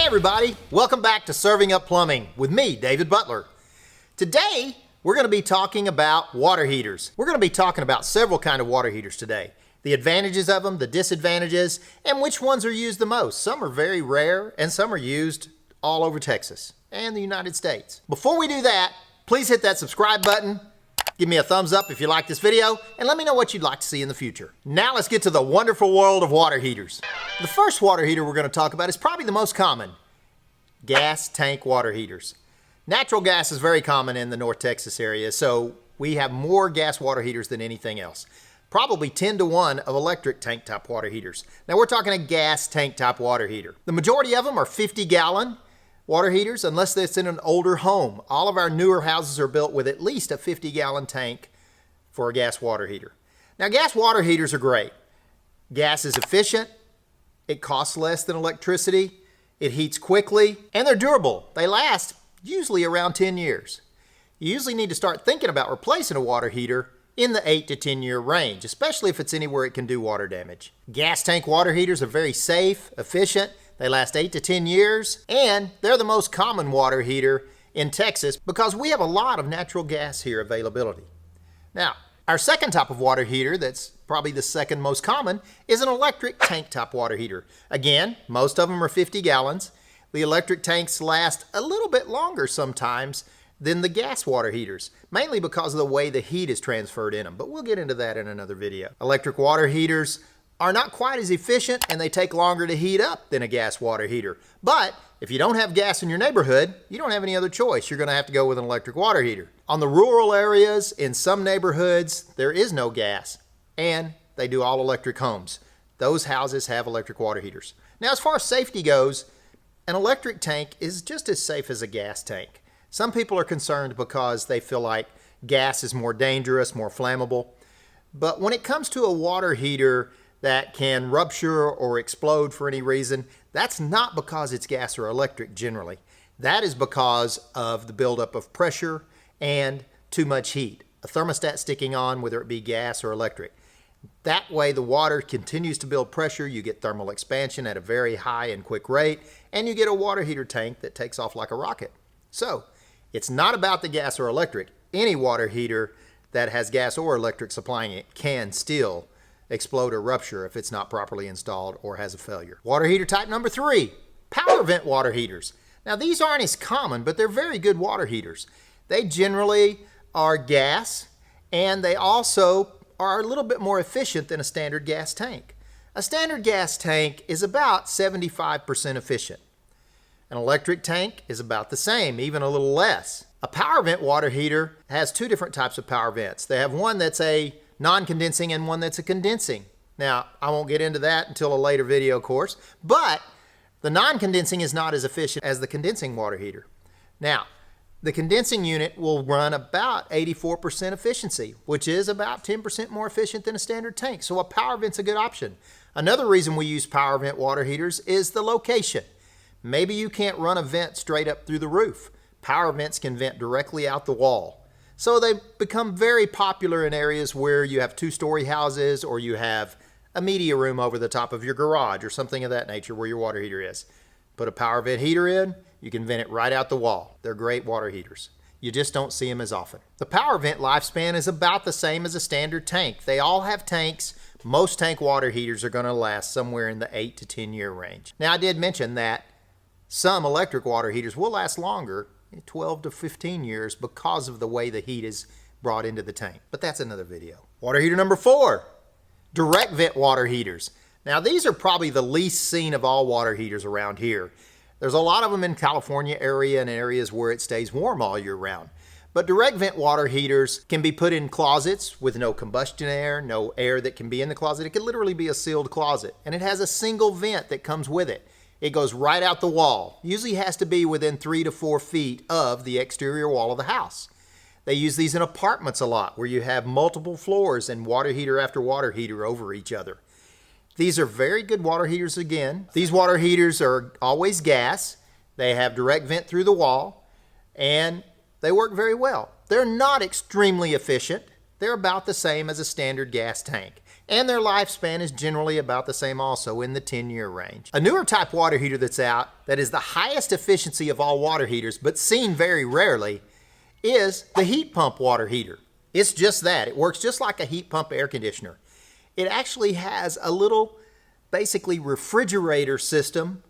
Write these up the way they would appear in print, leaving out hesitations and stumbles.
everybody, welcome back to Serving Up Plumbing with me, David Butler. Today, we're going to be talking about water heaters. We're going to be talking about several kinds of water heaters today. The advantages of them, the disadvantages, and which ones are used the most. Some are very rare, and some are used all over Texas and the United States. Before we do that, please hit that subscribe button. Give me a thumbs up if you like this video, and let me know what you'd like to see in the future. Now let's get to the wonderful world of water heaters. The first water heater we're going to talk about is probably the most common. Gas tank water heaters. Natural gas is very common in the North Texas area, so we have more gas water heaters than anything else. Probably 10 to 1 of electric tank top water heaters. Now we're talking a gas tank top water heater. The majority of them are 50-gallon water heaters, unless it's in an older home. All of our newer houses are built with at least a 50-gallon tank for a gas water heater. Now, gas water heaters are great. Gas is efficient, it costs less than electricity, it heats quickly, and they're durable. They last usually around 10 years. You usually need to start thinking about replacing a water heater in the 8 to 10 year range, especially if it's anywhere it can do water damage. Gas tank water heaters are very safe, efficient, they last 8 to 10 years, and they're the most common water heater in Texas because we have a lot of natural gas here availability. Now, our second type of water heater that's probably the second most common is an electric tank top water heater. Again, most of them are 50 gallons. The electric tanks last a little bit longer sometimes than the gas water heaters, mainly because of the way the heat is transferred in them, but we'll get into that in another video. Electric water heaters are not quite as efficient and they take longer to heat up than a gas water heater. But if you don't have gas in your neighborhood, you don't have any other choice. You're going to have to go with an electric water heater. On the rural areas, in some neighborhoods, there is no gas and they do all electric homes. Those houses have electric water heaters. Now, as far as safety goes, an electric tank is just as safe as a gas tank. Some people are concerned because they feel like gas is more dangerous, more flammable. But when it comes to a water heater that can rupture or explode for any reason, that's not because it's gas or electric generally. That is because of the buildup of pressure and too much heat. A thermostat sticking on, whether it be gas or electric. That way the water continues to build pressure, you get thermal expansion at a very high and quick rate, and you get a water heater tank that takes off like a rocket. So, it's not about the gas or electric. Any water heater that has gas or electric supplying it can still explode or rupture if it's not properly installed or has a failure. Water heater type number 3, power vent water heaters. Now these aren't as common, but they're very good water heaters. They generally are gas, and they also are a little bit more efficient than a standard gas tank. A standard gas tank is about 75% efficient. An electric tank is about the same, even a little less. A power vent water heater has two different types of power vents. They have one that's a non-condensing and one that's a condensing. Now, I won't get into that until a later video, of course, but the non-condensing is not as efficient as the condensing water heater. Now, the condensing unit will run about 84% efficiency, which is about 10% more efficient than a standard tank, so a power vent's a good option. Another reason we use power vent water heaters is the location. Maybe you can't run a vent straight up through the roof. Power vents can vent directly out the wall. So they become very popular in areas where you have two-story houses or you have a media room over the top of your garage or something of that nature where your water heater is. Put a power vent heater in, you can vent it right out the wall. They're great water heaters. You just don't see them as often. The power vent lifespan is about the same as a standard tank. They all have tanks. Most tank water heaters are going to last somewhere in the 8 to 10 year range. Now I did mention that some electric water heaters will last longer, 12 to 15 years, because of the way the heat is brought into the tank. But that's another video. Water heater number 4, direct vent water heaters. Now these are probably the least seen of all water heaters around here. There's a lot of them in California area and areas where it stays warm all year round. But direct vent water heaters can be put in closets with no combustion air, no air that can be in the closet. It could literally be a sealed closet. And it has a single vent that comes with it. It goes right out the wall. Usually has to be within 3 to 4 feet of the exterior wall of the house. They use these in apartments a lot where you have multiple floors and water heater after water heater over each other. These are very good water heaters again. These water heaters are always gas. They have direct vent through the wall and they work very well. They're not extremely efficient. They're about the same as a standard gas tank. and their lifespan is generally about the same also, in the 10-year range. A newer type water heater that's out that is the highest efficiency of all water heaters, but seen very rarely, is the heat pump water heater. It's just that. It works just like a heat pump air conditioner. It actually has a little, basically, refrigerator system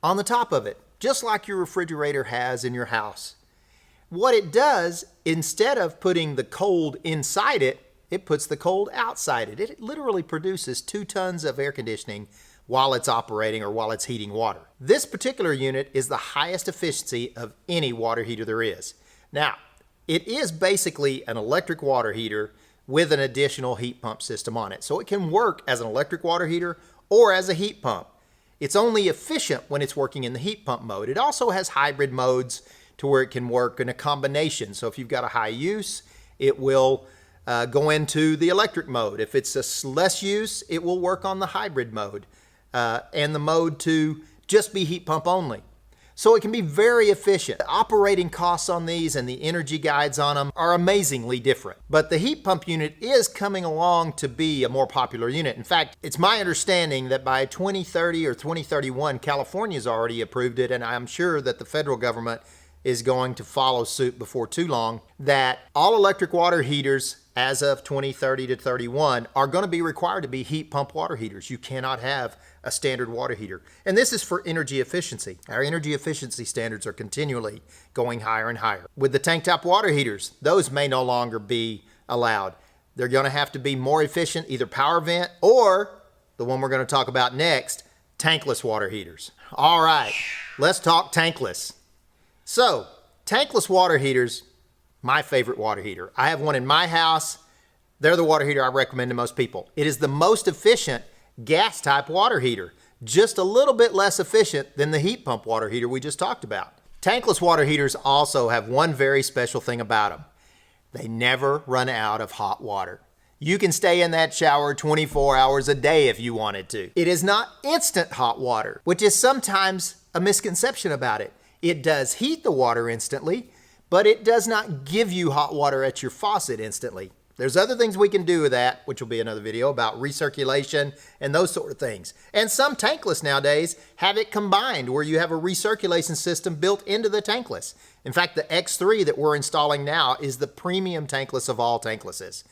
on the top of it, just like your refrigerator has in your house. What it does, instead of putting the cold inside it, it puts the cold outside it. It literally produces 2 tons of air conditioning while it's operating or while it's heating water. This particular unit is the highest efficiency of any water heater there is. Now, it is basically an electric water heater with an additional heat pump system on it. So it can work as an electric water heater or as a heat pump. It's only efficient when it's working in the heat pump mode. It also has hybrid modes to where it can work in a combination. So if you've got a high use, it will go into the electric mode. If it's a less use, it will work on the hybrid mode and the mode to just be heat pump only. So it can be very efficient. The operating costs on these and the energy guides on them are amazingly different. But the heat pump unit is coming along to be a more popular unit. In fact, it's my understanding that by 2030 or 2031, California's already approved it, and I'm sure that the federal government is going to follow suit before too long, that all electric water heaters as of 2030 to 31 are going to be required to be heat pump water heaters. You cannot have a standard water heater. And this is for energy efficiency. Our energy efficiency standards are continually going higher and higher. With the tank top water heaters, those may no longer be allowed. They're going to have to be more efficient, either power vent or the one we're going to talk about next, tankless water heaters. All right, let's talk tankless. So, tankless water heaters, my favorite water heater. I have one in my house. They're the water heater I recommend to most people. It is the most efficient gas type water heater, just a little bit less efficient than the heat pump water heater we just talked about. Tankless water heaters also have one very special thing about them. They never run out of hot water. You can stay in that shower 24 hours a day if you wanted to. It is not instant hot water, which is sometimes a misconception about it. It does heat the water instantly, but it does not give you hot water at your faucet instantly. There's other things we can do with that, which will be another video about recirculation and those sort of things. And some tankless nowadays have it combined where you have a recirculation system built into the tankless. In fact, the X3 that we're installing now is the premium tankless of all tanklesses.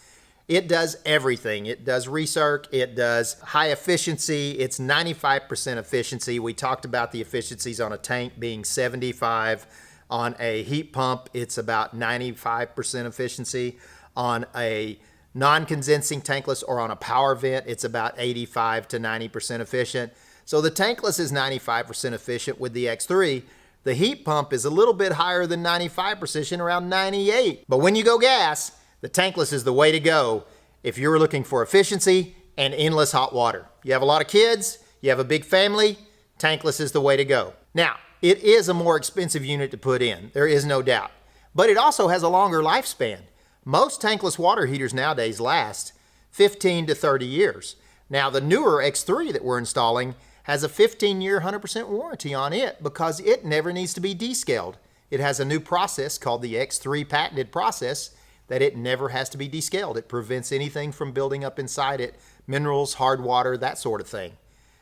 It does everything. It does recirc, it does high efficiency, it's 95% efficiency. We talked about the efficiencies on a tank being 75. On a heat pump, it's about 95% efficiency. On a non-condensing tankless or on a power vent, it's about 85 to 90% efficient. So the tankless is 95% efficient with the X3. The heat pump is a little bit higher than 95%, around 98. But when you go gas, the tankless is the way to go if you're looking for efficiency and endless hot water. You have a lot of kids, you have a big family, tankless is the way to go. Now, it is a more expensive unit to put in, there is no doubt. But it also has a longer lifespan. Most tankless water heaters nowadays last 15 to 30 years. Now, the newer X3 that we're installing has a 15-year, 100% warranty on it because it never needs to be descaled. It has a new process called the X3 patented process that it never has to be descaled. It prevents anything from building up inside it, minerals, hard water, that sort of thing.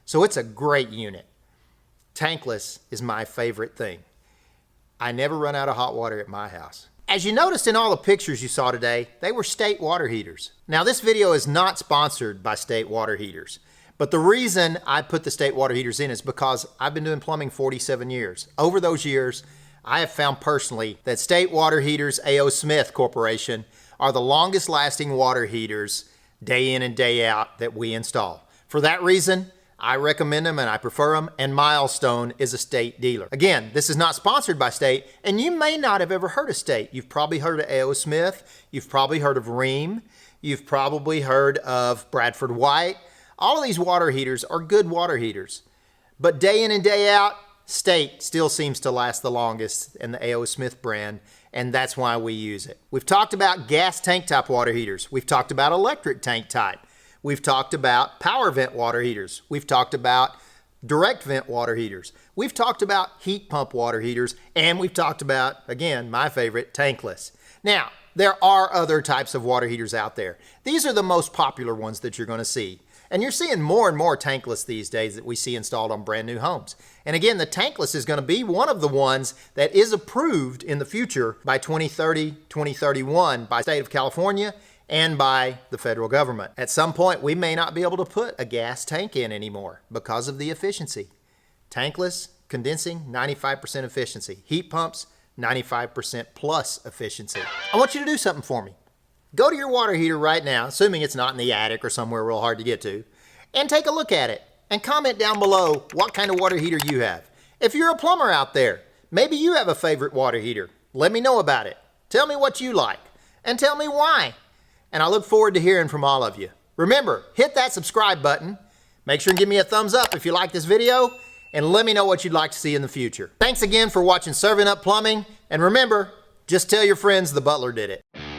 So it's a great unit. Tankless is my favorite thing. I never run out of hot water at my house. As you noticed in all the pictures you saw today, they were State water heaters. Now, this video is not sponsored by State water heaters, but the reason I put the State water heaters in is because I've been doing plumbing 47 years. Over those years, I have found personally that State Water Heaters A.O. Smith Corporation are the longest lasting water heaters day in and day out that we install. For that reason, I recommend them and I prefer them, and Milestone is a State dealer. Again, this is not sponsored by State, and you may not have ever heard of State. You've probably heard of A.O. Smith, you've probably heard of Rheem, you've probably heard of Bradford White. All of these water heaters are good water heaters, but day in and day out, State still seems to last the longest in the A.O. Smith brand, and that's why we use it. We've talked about gas tank type water heaters. We've talked about electric tank type. We've talked about power vent water heaters. We've talked about direct vent water heaters. We've talked about heat pump water heaters, and we've talked about, again, my favorite, tankless. Now, there are other types of water heaters out there. These are the most popular ones that you're going to see. And you're seeing more and more tankless these days that we see installed on brand new homes. And again, the tankless is going to be one of the ones that is approved in the future by 2030, 2031 by the state of California and by the federal government. At some point, we may not be able to put a gas tank in anymore because of the efficiency. Tankless, condensing, 95% efficiency. Heat pumps, 95% plus efficiency. I want you to do something for me. Go to your water heater right now, assuming it's not in the attic or somewhere real hard to get to, and take a look at it and comment down below what kind of water heater you have. If you're a plumber out there, maybe you have a favorite water heater. Let me know about it. Tell me what you like and tell me why. And I look forward to hearing from all of you. Remember, hit that subscribe button. Make sure and give me a thumbs up if you like this video, and let me know what you'd like to see in the future. Thanks again for watching Serving Up Plumbing, and remember, just tell your friends the Butler did it.